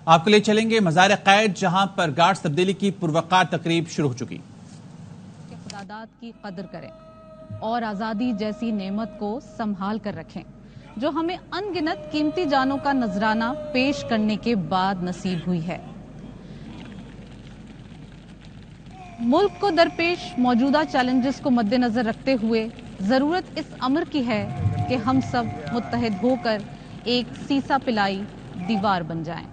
آپ کے لیے چلیں گے مزار قائد، جہاں پر گارڈز تبدیلی کی پروقار تقریب شروع ہو چکی۔ خدادات کی قدر کریں اور آزادی جیسی نعمت کو سنبھال کر رکھیں جو ہمیں ان گنت قیمتی جانوں کا نذرانہ پیش کرنے کے بعد نصیب ہوئی ہے۔ ملک کو درپیش موجودہ چیلنجز کو مد نظر رکھتے ہوئے ضرورت اس امر کی ہے کہ ہم سب متحد ہو کر ایک سیسا پلائی دیوار بن جائیں۔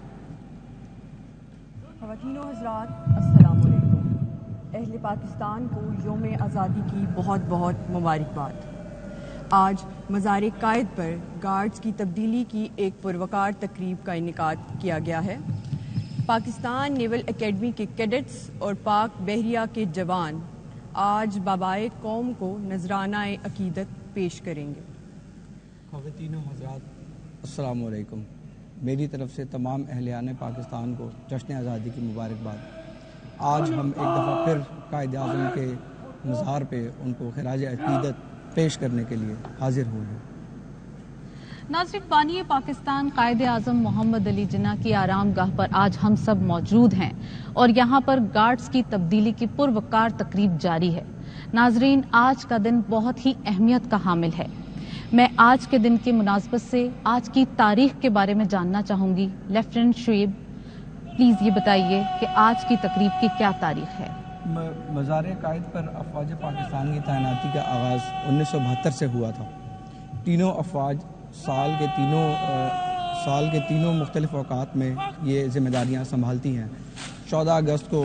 خواتین و حضرات، السلام علیکم۔ اہل پاکستان کو یوم آزادی کی بہت بہت مبارکباد۔ آج مزار قائد پر گارڈز کی تبدیلی کی ایک پروقار تقریب کا انعقاد کیا گیا ہے۔ پاکستان نیول اکیڈمی کے کیڈٹس اور پاک بحریہ کے جوان آج بابائے قوم کو نذرانہ عقیدت پیش کریں گے۔ خواتین و حضرات، السلام علیکم۔ میری طرف سے تمام اہلیان پاکستان کو جشن آزادی کی مبارکباد۔ آج ہم ایک دفعہ پھر قائد اعظم کے مزار پہ ان کو خراج عقیدت پیش کرنے کے لیے حاضر ہوئے ہیں۔ ناظرین، بانی پاکستان قائد اعظم محمد علی جناح کی آرام گاہ پر آج ہم سب موجود ہیں اور یہاں پر گارڈز کی تبدیلی کی پروقار تقریب جاری ہے۔ ناظرین، آج کا دن بہت ہی اہمیت کا حامل ہے۔ میں آج کے دن کی مناسبت سے آج کی تاریخ کے بارے میں جاننا چاہوں گی۔ لیفٹیننٹ شعیب، پلیز یہ بتائیے کہ آج کی تقریب کی کیا تاریخ ہے؟ مزار قائد پر افواج پاکستان کی تعیناتی کا آغاز 1972 سے ہوا تھا۔ تینوں افواج سال کے تینوں مختلف اوقات میں یہ ذمہ داریاں سنبھالتی ہیں۔ 14 اگست کو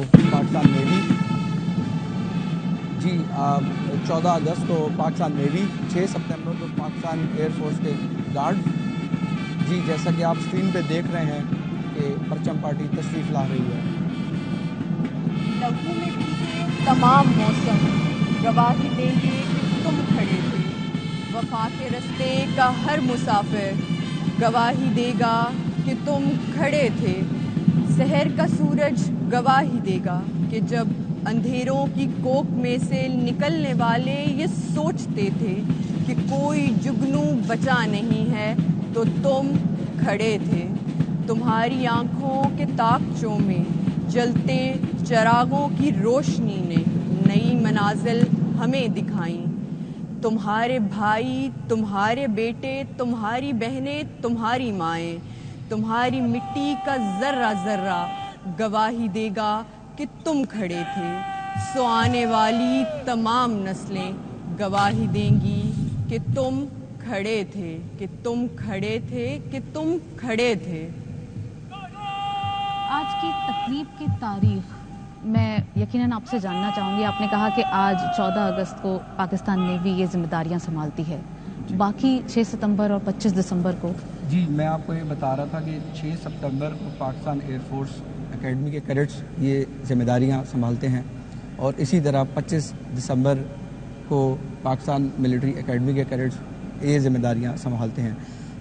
پاکستان نیوی 6 ستمبر کو پاکستان ایئر فورس کے گارڈ۔ جیسا کہ آپ اسکرین پہ دیکھ رہے ہیں کہ پرچم پارٹی تشریف لا رہی ہے۔ لہو میں بیتے تمام موسم گواہی دیں گے کہ تم کھڑے تھے۔ وفا کے رستے کا ہر مسافر گواہی دے گا کہ تم کھڑے تھے۔ سحر کا سورج گواہی دے گا کہ جب اندھیروں کی کوکھ میں سے نکلنے والے یہ سوچتے تھے کہ کوئی جگنو بچا نہیں ہے تو تم کھڑے تھے۔ تمہاری آنکھوں کے تاکچوں میں جلتے چراغوں کی روشنی نے نئی منازل ہمیں دکھائیں۔ تمہارے بھائی، تمہارے بیٹے، تمہاری بہنیں، تمہاری مائیں، تمہاری مٹی کا ذرہ ذرہ گواہی دے گا کہ تم کھڑے تھے۔ سو آنے والی تمام نسلیں گواہی دیں گی کہ تم کھڑے تھے، کہ تم کھڑے تھے، کہ تم کھڑے تھے۔ آج کی تقریب کی تاریخ میں یقیناً آپ سے جاننا چاہوں گی۔ آپ نے کہا کہ آج 14 اگست کو پاکستان نیوی یہ ذمہ داریاں سنبھالتی ہے، باقی 6 ستمبر اور 25 دسمبر کو؟ جی، میں آپ کو یہ بتا رہا تھا کہ 6 ستمبر کو پاکستان ایئر فورس اکیڈمی کے کیڈٹس یہ ذمہ داریاں سنبھالتے ہیں، اور اسی طرح 25 دسمبر کو پاکستان ملٹری اکیڈمی کے کیڈٹس یہ ذمہ داریاں سنبھالتے ہیں۔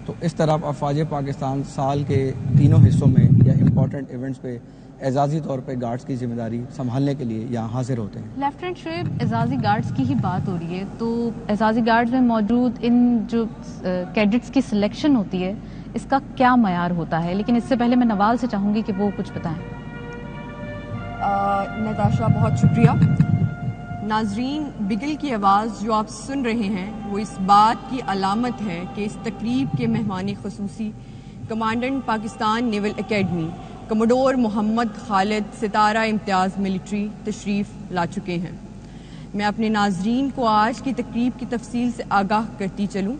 تو اس طرح افواج پاکستان سال کے تینوں حصوں میں یا امپورٹنٹ ایونٹس پہ اعزازی طور پہ گارڈز کی ذمہ داری سنبھالنے کے لیے یہاں حاضر ہوتے ہیں۔ لیفٹیننٹ شعیب، اعزازی گارڈز کی ہی بات ہو رہی ہے، تو اعزازی گارڈز میں موجود ان جو کیڈٹس کی سلیکشن ہوتی ہے اس کا کیا معیار ہوتا ہے؟ لیکن اس سے پہلے میں نوال سے چاہوں گی کہ وہ کچھ بتائیں۔ نتاشا، بہت شکریہ۔ ناظرین، بگل کی آواز جو آپ سن رہے ہیں وہ اس بات کی علامت ہے کہ اس تقریب کے مہمان خصوصی commandant Pakistan naval academy commodore Muhammad Khalid Sitara Imtiaz military تشریف لا چکے ہیں۔ میں اپنے ناظرین کو آج کی تقریب کی تفصیل سے آگاہ کرتی چلوں۔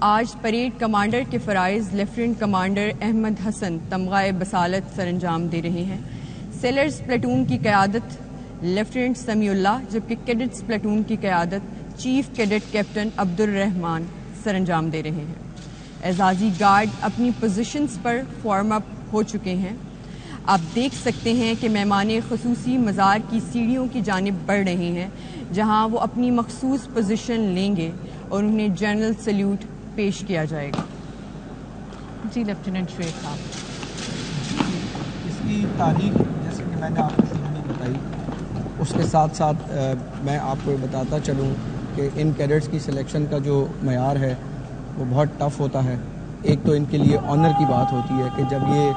آج پریڈ کمانڈر کے فرائض لیفٹیننٹ کمانڈر احمد حسن تمغہ بصالت سر انجام دے رہے ہیں۔ سیلرز پلاٹون کی قیادت لیفٹیننٹ سمیع اللہ، جبکہ کیڈٹس پلاٹون کی قیادت چیف کیڈٹ کیپٹن عبدالرحمان سر انجام دے رہے ہیں۔ اعزازی گارڈ اپنی پوزیشنز پر فارم اپ ہو چکے ہیں۔ آپ دیکھ سکتے ہیں کہ مہمان خصوصی مزار کی سیڑھیوں کی جانب بڑھ رہے ہیں، جہاں وہ اپنی مخصوص پوزیشن لیں گے اور انہیں جنرل سلیوٹ پیش کیا جائے گا۔ جی لیفٹیننٹ شعیب صاحب، اس کی تاریخ جیسے کہ میں نے آپ کو شروع میں بتائی، اس کے ساتھ ساتھ میں آپ کو بتاتا چلوں کہ ان کیڈٹس کی سلیکشن کا جو معیار ہے وہ بہت ٹف ہوتا ہے۔ ایک تو ان کے لیے آنر کی بات ہوتی ہے کہ جب یہ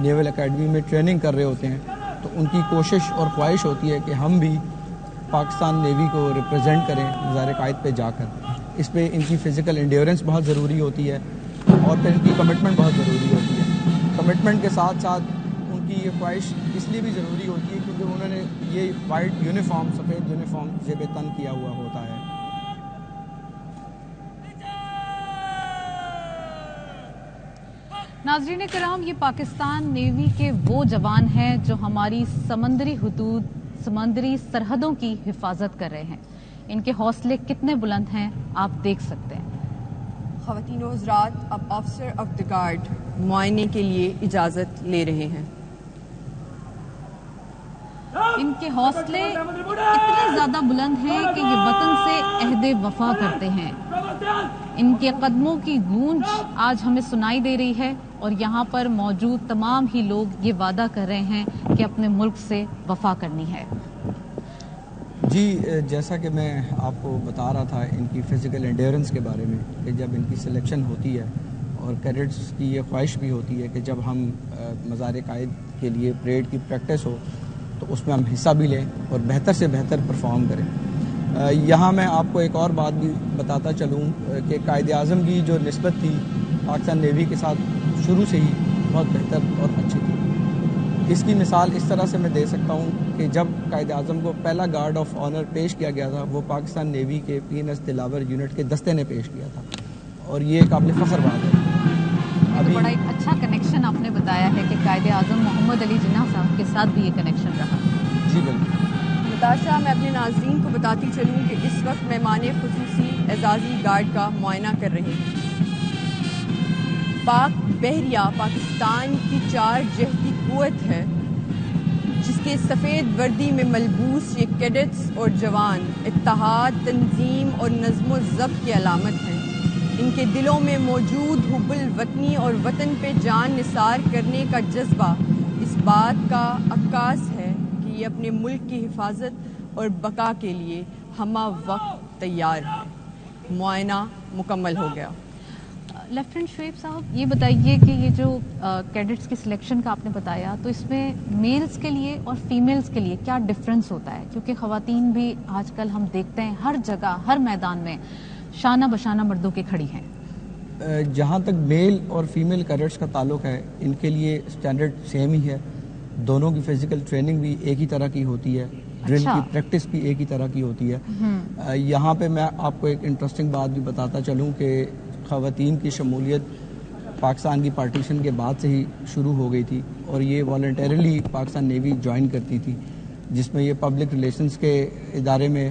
نیول اکیڈمی میں ٹریننگ کر رہے ہوتے ہیں تو ان کی کوشش اور خواہش ہوتی ہے کہ ہم بھی پاکستان نیوی کو ریپرزینٹ کریں مزار قائد پہ جا کر. اس پہ ان کی فزیکل انڈیورنس بہت ضروری ہوتی ہے اور پھر ان کی کمٹمنٹ بہت ضروری ہوتی ہے. کمٹمنٹ کے ساتھ ساتھ ان کی یہ خواہش اس لیے بھی ضروری ہوتی ہے کیونکہ انہوں نے یہ وائٹ یونیفارم سفید یونیفارم زیب تن کیا ہوا ہوتا ہے. ناظرین کرام، یہ پاکستان نیوی کے وہ جوان ہیں جو ہماری سمندری حدود، سمندری سرحدوں کی حفاظت کر رہے ہیں. ان کے حوصلے کتنے بلند ہیں آپ دیکھ سکتے ہیں. خواتین و حضرات، اب آفیسر آف دی گارڈ معائنے کے لیے اجازت لے رہے ہیں. ان کے حوصلے اتنے زیادہ بلند ہیں کہ یہ وطن سے عہد وفا کرتے ہیں. ان کے قدموں کی گونج آج ہمیں سنائی دے رہی ہے اور یہاں پر موجود تمام ہی لوگ یہ وعدہ کر رہے ہیں کہ اپنے ملک سے وفا کرنی ہے. جی، جیسا کہ میں آپ کو بتا رہا تھا ان کی فزیکل انڈیورنس کے بارے میں کہ جب ان کی سلیکشن ہوتی ہے اور کیڈٹس کی یہ خواہش بھی ہوتی ہے کہ جب ہم مزار قائد کے لیے پریڈ کی پریکٹس ہو تو اس میں ہم حصہ بھی لیں اور بہتر سے بہتر پرفارم کریں. یہاں میں آپ کو ایک اور بات بھی بتاتا چلوں کہ قائد اعظم کی جو نسبت تھی پاکستان نیوی کے ساتھ شروع سے ہی بہت بہتر اور اچھی تھی. اس کی مثال اس طرح سے میں دے سکتا ہوں کہ جب قائد اعظم کو پہلا گارڈ آف آنر پیش کیا گیا تھا وہ پاکستان نیوی کے PNS دلاور یونٹ کے دستے نے پیش کیا تھا اور یہ قابل فخر بات ہے. ابھی بڑا ایک اچھا کنیکشن آپ نے بتایا ہے کہ قائد اعظم محمد علی جناح صاحب کے ساتھ بھی یہ کنیکشن رہا. جی بالکل. نتاشا، میں اپنے ناظرین کو بتاتی چلوں کہ اس وقت مہمان خصوصی اعزازی گارڈ کا معائنہ کر رہے ہیں. پاک بحریہ پاکستان کی 4 جہتی قوت ہے جس کے سفید وردی میں ملبوس یہ کیڈٹس اور جوان اتحاد، تنظیم اور نظم و ضبط کی علامت ہیں. ان کے دلوں میں موجود حب الوطنی اور وطن پہ جان نثار کرنے کا جذبہ اس بات کا عکاس ہے کہ یہ اپنے ملک کی حفاظت اور بقا کے لیے ہمہ وقت تیار ہے. معائنہ مکمل ہو گیا. لیفٹیننٹ شعیب صاحب، یہ بتائیے کہ یہ جو کیڈٹس کی سلیکشن کا آپ نے بتایا تو اس میں میلز کے لیے اور فیمیلز کے لیے کیا ڈفرینس ہوتا ہے؟ کیونکہ خواتین بھی آج کل ہم دیکھتے ہیں ہر جگہ ہر میدان میں شانہ بشانہ مردوں کے کھڑی ہیں. جہاں تک میل اور فیمیل کیڈٹس کا تعلق ہے ان کے لیے اسٹینڈرڈ سیم ہی ہے. دونوں کی فزیکل ٹریننگ بھی ایک ہی طرح کی ہوتی ہے، ڈرل کی پریکٹس بھی ایک ہی طرح کی ہوتی ہے. یہاں پہ میں آپ کو ایک انٹرسٹنگ بات بھی بتاتا چلوں کہ خواتین کی شمولیت پاکستان کی پارٹیشن کے بعد سے ہی شروع ہو گئی تھی اور یہ والنٹیرلی پاکستان نیوی جوائن کرتی تھی جس میں یہ پبلک ریلیشنز کے ادارے میں،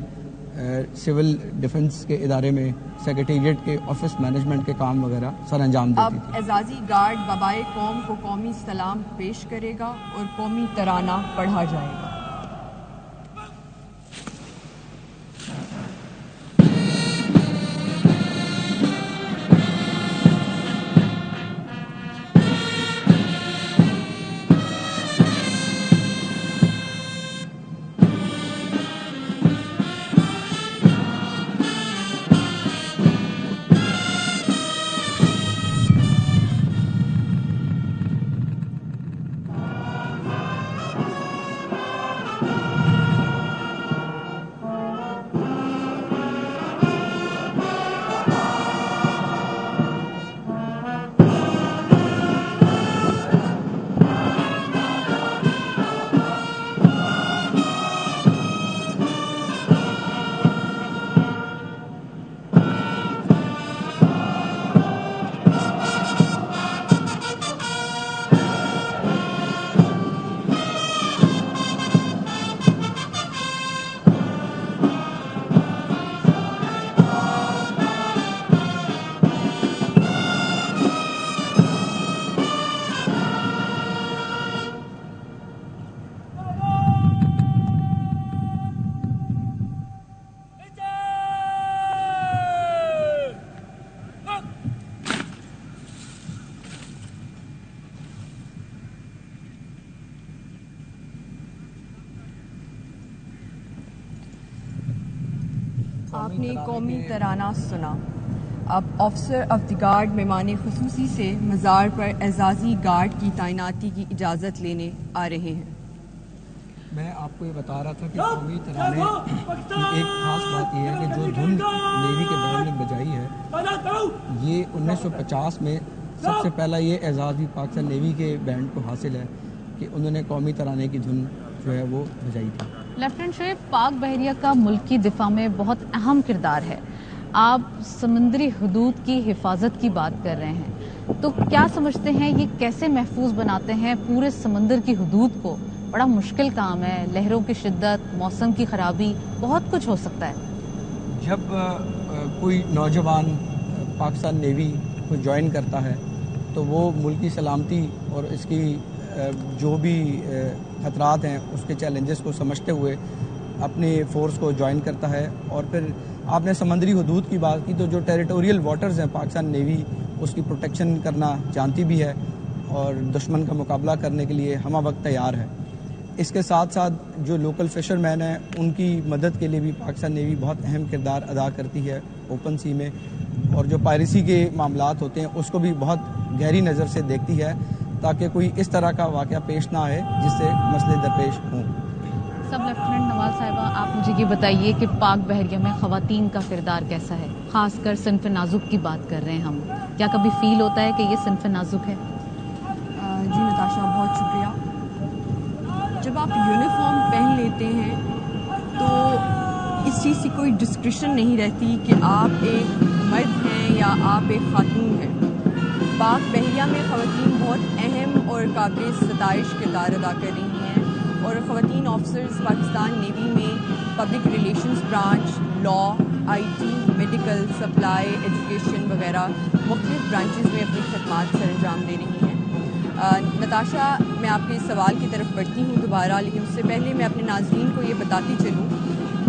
سول ڈیفنس کے ادارے میں، سیکریٹریٹ کے آفس مینجمنٹ کے کام وغیرہ سر انجام دیتی تھی. اب اعزازی گارڈ بابائے قوم کو قومی سلام پیش کرے گا اور قومی ترانہ پڑھا جائے گا. آپ نے قومی ترانہ سنا. اب آفیسر آف دی گارڈ مہمان خصوصی سے مزار پر اعزازی گارڈ کی تعیناتی کی اجازت لینے آ رہے ہیں. میں آپ کو یہ بتا رہا تھا کہ قومی ترانے کی ایک خاص بات یہ ہے کہ جو دھن نیوی کے بغل میں بجائی ہے یہ 1950 میں سب سے پہلا یہ اعزاز بھی پاکستان نیوی کے بینڈ کو حاصل ہے کہ انہوں نے قومی ترانے کی دھن جو ہے وہ بجائی تھی. لیفٹیننٹ شعیب، پاک بحریہ کا ملکی دفاع میں بہت اہم کردار ہے. آپ سمندری حدود کی حفاظت کی بات کر رہے ہیں، تو کیا سمجھتے ہیں یہ کیسے محفوظ بناتے ہیں پورے سمندر کی حدود کو؟ بڑا مشکل کام ہے، لہروں کی شدت، موسم کی خرابی، بہت کچھ ہو سکتا ہے. جب کوئی نوجوان پاکستان نیوی کو جوائن کرتا ہے تو وہ ملکی سلامتی اور اس کی جو بھی خطرات ہیں اس کے چیلنجز کو سمجھتے ہوئے اپنی فورس کو جوائن کرتا ہے. اور پھر آپ نے سمندری حدود کی بات کی تو جو ٹیریٹوریل واٹرز ہیں پاکستان نیوی اس کی پروٹیکشن کرنا جانتی بھی ہے اور دشمن کا مقابلہ کرنے کے لیے ہمہ وقت تیار ہے. اس کے ساتھ ساتھ جو لوکل فشر مین ہیں ان کی مدد کے لیے بھی پاکستان نیوی بہت اہم کردار ادا کرتی ہے اوپن سی میں، اور جو پائریسی کے معاملات ہوتے ہیں اس کو بھی بہت گہری نظر سے دیکھتی ہے تاکہ کوئی اس طرح کا واقعہ پیش نہ آئے جس سے مسئلے درپیش ہوں. سب لیفٹیننٹ نواز صاحبہ، آپ مجھے یہ بتائیے کہ پاک بحریہ میں خواتین کا کردار کیسا ہے؟ خاص کر صنف نازک کی بات کر رہے ہیں ہم، کیا کبھی فیل ہوتا ہے کہ یہ صنف نازک ہے؟ جی نتاشا، بہت شکریہ. جب آپ یونیفارم پہن لیتے ہیں تو اس چیز کی کوئی ڈسکرپشن نہیں رہتی کہ آپ ایک مرد ہیں یا آپ ایک خاتون ہیں. پاک بحریہ میں خواتین بہت اہم اور قابل ستائش کردار ادا کر رہی ہیں، اور خواتین آفیسرز پاکستان نیوی میں public relations branch, law, I T, medical, supply, education وغیرہ مختلف برانچز میں اپنی خدمات سر انجام دے رہی ہیں. نتاشا، میں آپ کے سوال کی طرف بڑھتی ہوں دوبارہ، لیکن اس سے پہلے میں اپنے ناظرین کو یہ بتاتی چلوں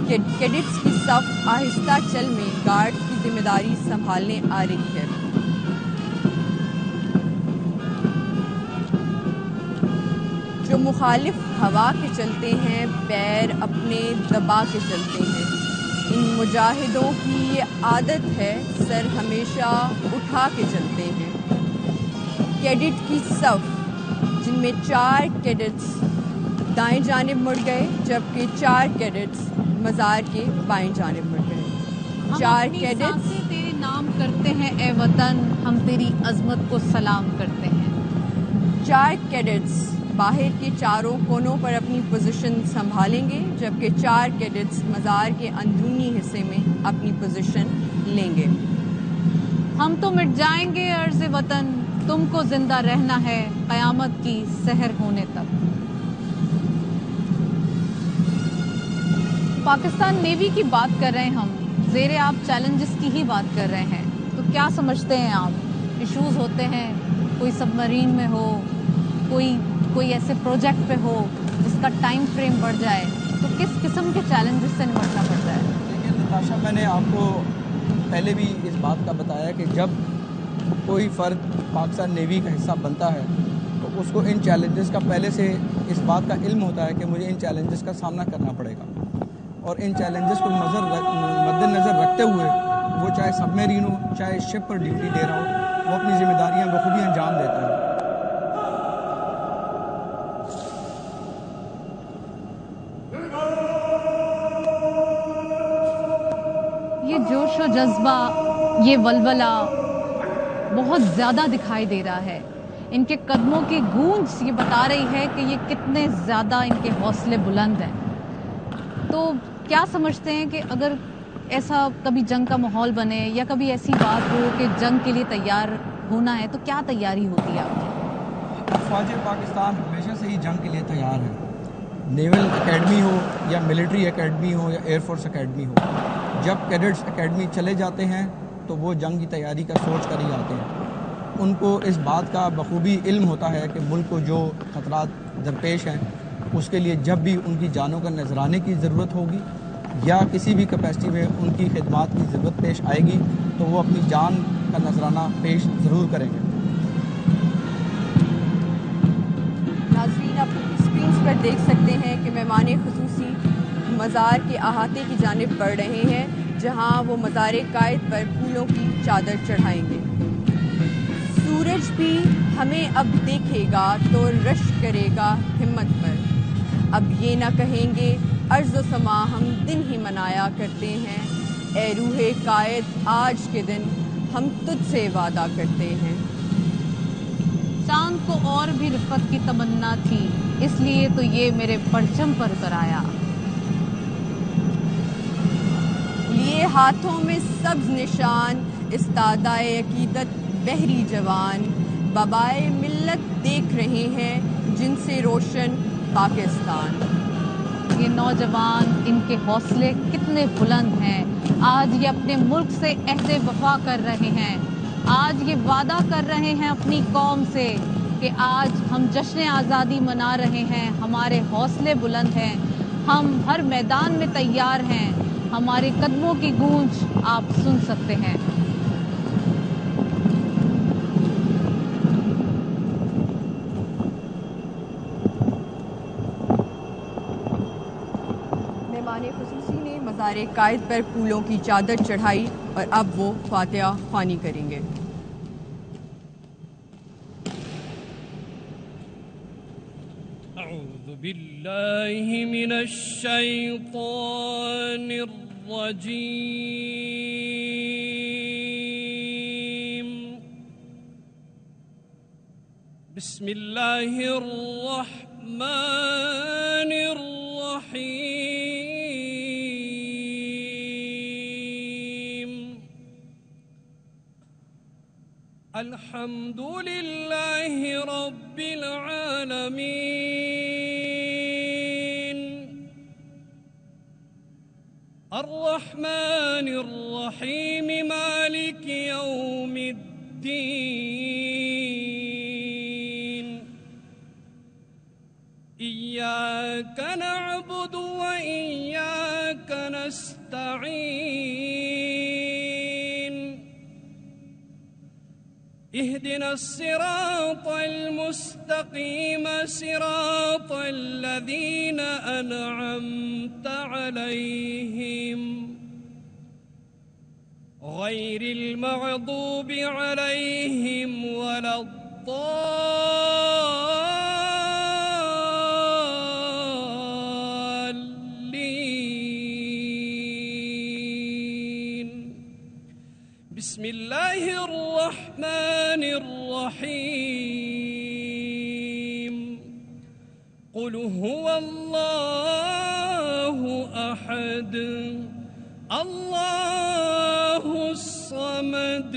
کہ کیڈٹس کی صف آہستہ چل میں گارڈ کی ذمہ داری سنبھالنے آ رہی ہے. جو مخالف ہوا کے چلتے ہیں پیر اپنے دبا کے چلتے ہیں. ان مجاہدوں کی یہ عادت ہے سر ہمیشہ اٹھا کے چلتے ہیں. کیڈٹ کی صف جن میں 4 کیڈٹس دائیں جانب مڑ گئے جبکہ 4 کیڈٹس مزار کے بائیں جانب مڑ گئے. 4 کیڈٹس تیرے نام کرتے ہیں اے وطن، ہم تیری عظمت کو سلام کرتے ہیں. 4 کیڈٹس باہر کے چاروں کونوں پر اپنی پوزیشن سنبھالیں گے جبکہ 4 کیڈٹس مزار کے اندرونی حصے میں اپنی پوزیشن لیں گے. ہم تو مٹ جائیں گے عرض وطن، تم کو زندہ رہنا ہے قیامت کی سحر ہونے تک. پاکستان نیوی کی بات کر رہے ہیں ہم، زیر آپ چیلنجز کی ہی بات کر رہے ہیں، تو کیا سمجھتے ہیں آپ ایشوز ہوتے ہیں؟ کوئی سب مرین میں ہو، کوئی ایسے پروجیکٹ پہ ہو جس کا ٹائم فریم بڑھ جائے، تو کس قسم کے چیلنجز سے نمٹنا پڑتا ہے؟ لیکن نتاشا، میں نے آپ کو پہلے بھی اس بات کا بتایا کہ جب کوئی فرد پاکستان نیوی کا حصہ بنتا ہے تو اس کو ان چیلنجز کا پہلے سے اس بات کا علم ہوتا ہے کہ مجھے ان چیلنجز کا سامنا کرنا پڑے گا، اور ان چیلنجز کو مد نظر رکھتے ہوئے وہ چاہے سب میرین ہو، چاہے شپ پر ڈیوٹی دے رہا ہو، وہ اپنی ذمہ داریاں بخوبی انجام دیتا ہے. یہ جوش و جذبہ، یہ ولولہ بہت زیادہ دکھائی دے رہا ہے. ان کے قدموں کی گونج یہ بتا رہی ہے کہ یہ کتنے زیادہ ان کے حوصلے بلند ہیں. تو کیا سمجھتے ہیں کہ اگر ایسا کبھی جنگ کا ماحول بنے یا کبھی ایسی بات ہو کہ جنگ کے لیے تیار ہونا ہے، تو کیا تیاری ہوتی ہے آپ کی؟ افواج پاکستان ہمیشہ سے ہی جنگ کے لیے تیار ہے. نیول اکیڈمی ہو یا ملٹری اکیڈمی ہو یا ایئر فورس اکیڈمی ہو، جب کیڈٹس اکیڈمی چلے جاتے ہیں تو وہ جنگ کی تیاری کا سوچ کر ہی آتے ہیں. ان کو اس بات کا بخوبی علم ہوتا ہے کہ ملک کو جو خطرات درپیش ہیں اس کے لیے جب بھی ان کی جانوں کا نذرانے کی ضرورت ہوگی یا کسی بھی کیپیسٹی میں ان کی خدمات کی ضرورت پیش آئے گی تو وہ اپنی جان کا نذرانہ پیش ضرور کریں گے. ناظرین، آپ اسکرینز پر دیکھ سکتے ہیں کہ مہمان خصوصی مزار کے احاطے کی جانب بڑھ رہے ہیں. جہاں وہ مزار قائد پر پھولوں کی چادر چڑھائیں گے۔ سورج بھی ہمیں اب دیکھے گا تو رشک کرے گا ہمت پر، اب یہ نہ کہیں گے ارض و سما ہم دن ہی منایا کرتے ہیں، اے روح قائد آج کے دن ہم تجھ سے وعدہ کرتے ہیں۔ چاند کو اور بھی رفت کی تمنا تھی، اس لیے تو یہ میرے پرچم پر اتر آیا۔ لیے ہاتھوں میں سبز نشان استادائے عقیدت بحری جوان، بابائے ملت دیکھ رہے ہیں جن سے روشن پاکستان۔ یہ نوجوان، ان کے حوصلے کتنے بلند ہیں، آج یہ اپنے ملک سے عہد وفا کر رہے ہیں، آج یہ وعدہ کر رہے ہیں اپنی قوم سے کہ آج ہم جشن آزادی منا رہے ہیں، ہمارے حوصلے بلند ہیں، ہم ہر میدان میں تیار ہیں، ہمارے قدموں کی گونج آپ سن سکتے ہیں۔ مہمان خصوصی نے مزار قائد پر پھولوں کی چادر چڑھائی اور اب وہ فاتحہ خوانی کریں گے۔ اعوذ باللہ من الشیطان الرجیم، بسم اللہ الرحمن الرحیم، الحمد للہ رب العالمین، الرحمن الرحیم، مالک یوم الدین، ایاک نعبد و ایاک نستعین، اهدنا الصراط المستقيم، صراط الذين أنعمت عليهم غير المغضوب عليهم ولا الضالين، بسم الله الرحمن الرحيم، قل هو الله أحد الله الصمد،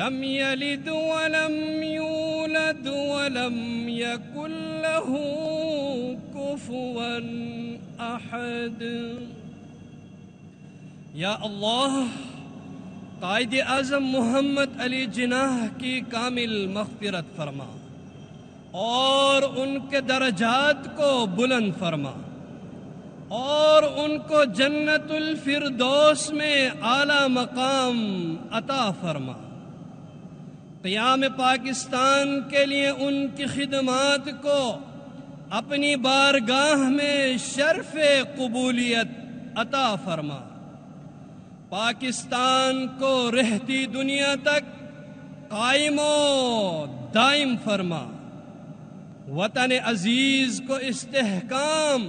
لم يلد ولم يولد ولم يكن له كفوا أحد۔ یا اللہ، قائد اعظم محمد علی جناح کی کامل مغفرت فرما اور ان کے درجات کو بلند فرما اور ان کو جنت الفردوس میں اعلیٰ مقام عطا فرما۔ قیام پاکستان کے لیے ان کی خدمات کو اپنی بارگاہ میں شرف قبولیت عطا فرما۔ پاکستان کو رہتی دنیا تک قائم و دائم فرما، وطن عزیز کو استحکام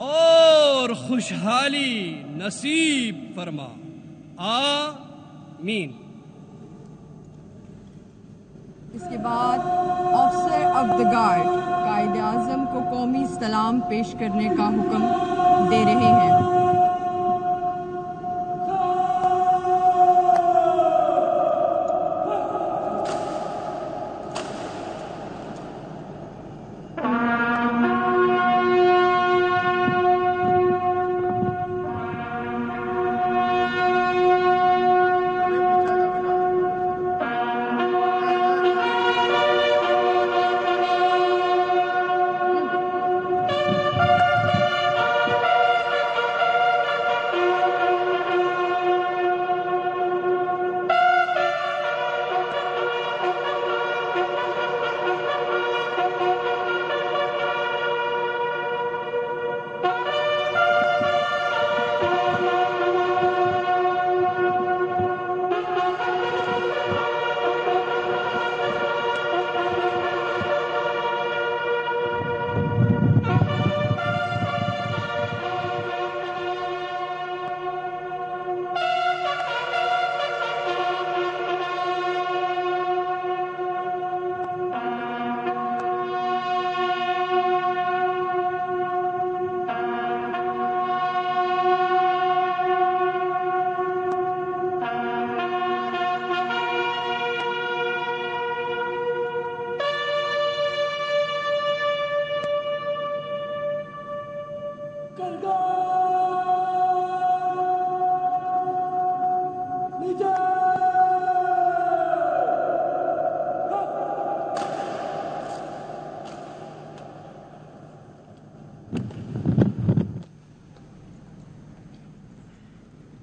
اور خوشحالی نصیب فرما، آمین۔ اس کے بعد officer of the guard Quaid Azam کو قومی سلام پیش کرنے کا حکم دے رہے ہیں۔